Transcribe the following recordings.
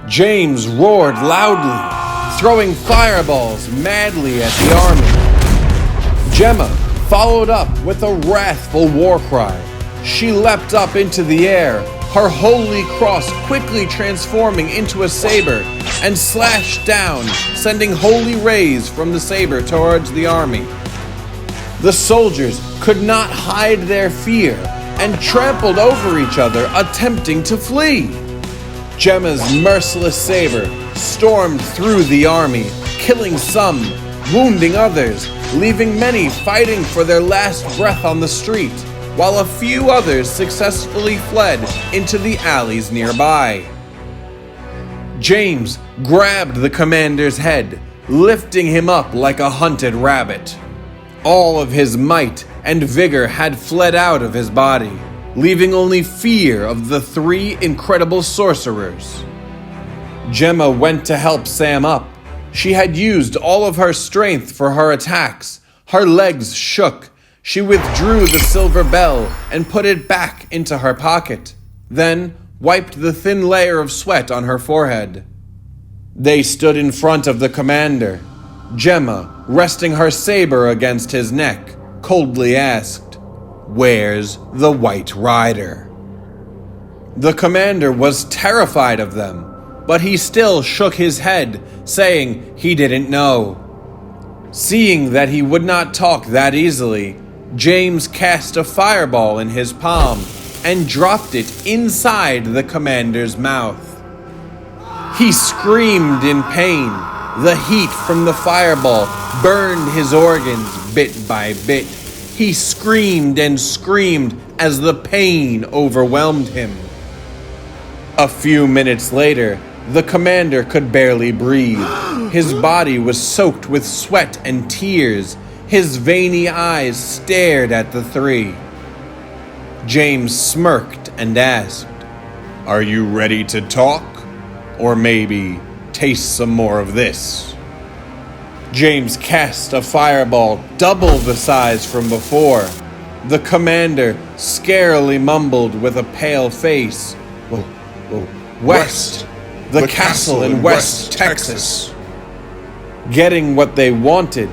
James roared loudly, throwing fireballs madly at the army. Gemma followed up with a wrathful war cry. She leapt up into the air, her holy cross quickly transforming into a saber, and slashed down, sending holy rays from the saber towards the army. The soldiers could not hide their fear and trampled over each other, attempting to flee. Gemma's merciless saber stormed through the army, killing some, wounding others, leaving many fighting for their last breath on the street, while a few others successfully fled into the alleys nearby. James grabbed the commander's head, lifting him up like a hunted rabbit. All of his might and vigor had fled out of his body, leaving only fear of the three incredible sorcerers. Gemma went to help Sam up. She had used all of her strength for her attacks. Her legs shook. She withdrew the silver bell and put it back into her pocket, then wiped the thin layer of sweat on her forehead. They stood in front of the commander. Gemma, resting her saber against his neck, coldly asked, "Where's the White Rider?" The commander was terrified of them, but he still shook his head, saying he didn't know. Seeing that he would not talk that easily, James cast a fireball in his palm and dropped it inside the commander's mouth. He screamed in pain. The heat from the fireball burned his organs bit by bit. He screamed and screamed as the pain overwhelmed him. A few minutes later, the commander could barely breathe. His body was soaked with sweat and tears. His veiny eyes stared at the three. James smirked and asked, "Are you ready to talk? Or maybe taste some more of this?" James cast a fireball double the size from before. The commander scarily mumbled with a pale face, "West, the castle in West Texas." Getting what they wanted,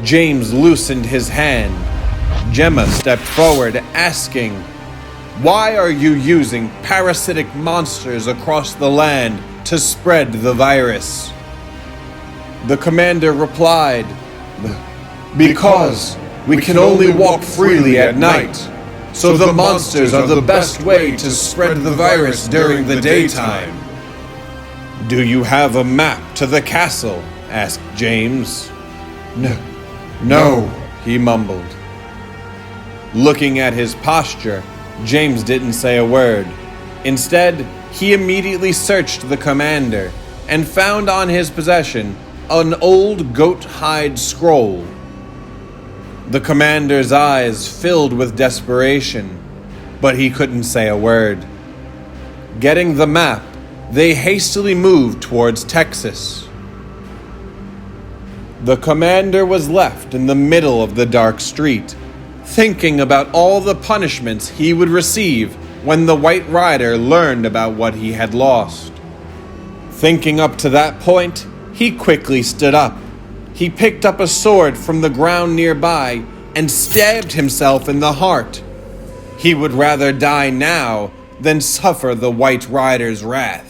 James loosened his hand. Gemma stepped forward, asking, "Why are you using parasitic monsters across the land to spread the virus?" The commander replied, "Because we can only walk freely at night, so the monsters are the best way to spread the virus during the daytime." "Do you have a map to the castle?" asked James. No, he mumbled. Looking at his posture, James didn't say a word. Instead, he immediately searched the commander and found on his possession an old goat hide scroll. The commander's eyes filled with desperation, but he couldn't say a word. Getting the map, they hastily moved towards Texas. The commander was left in the middle of the dark street, thinking about all the punishments he would receive when the White Rider learned about what he had lost. Thinking up to that point, he quickly stood up. He picked up a sword from the ground nearby and stabbed himself in the heart. He would rather die now than suffer the White Rider's wrath.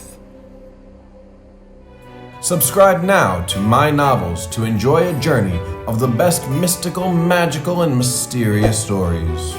Subscribe now to My Novels to enjoy a journey of the best mystical, magical, and mysterious stories.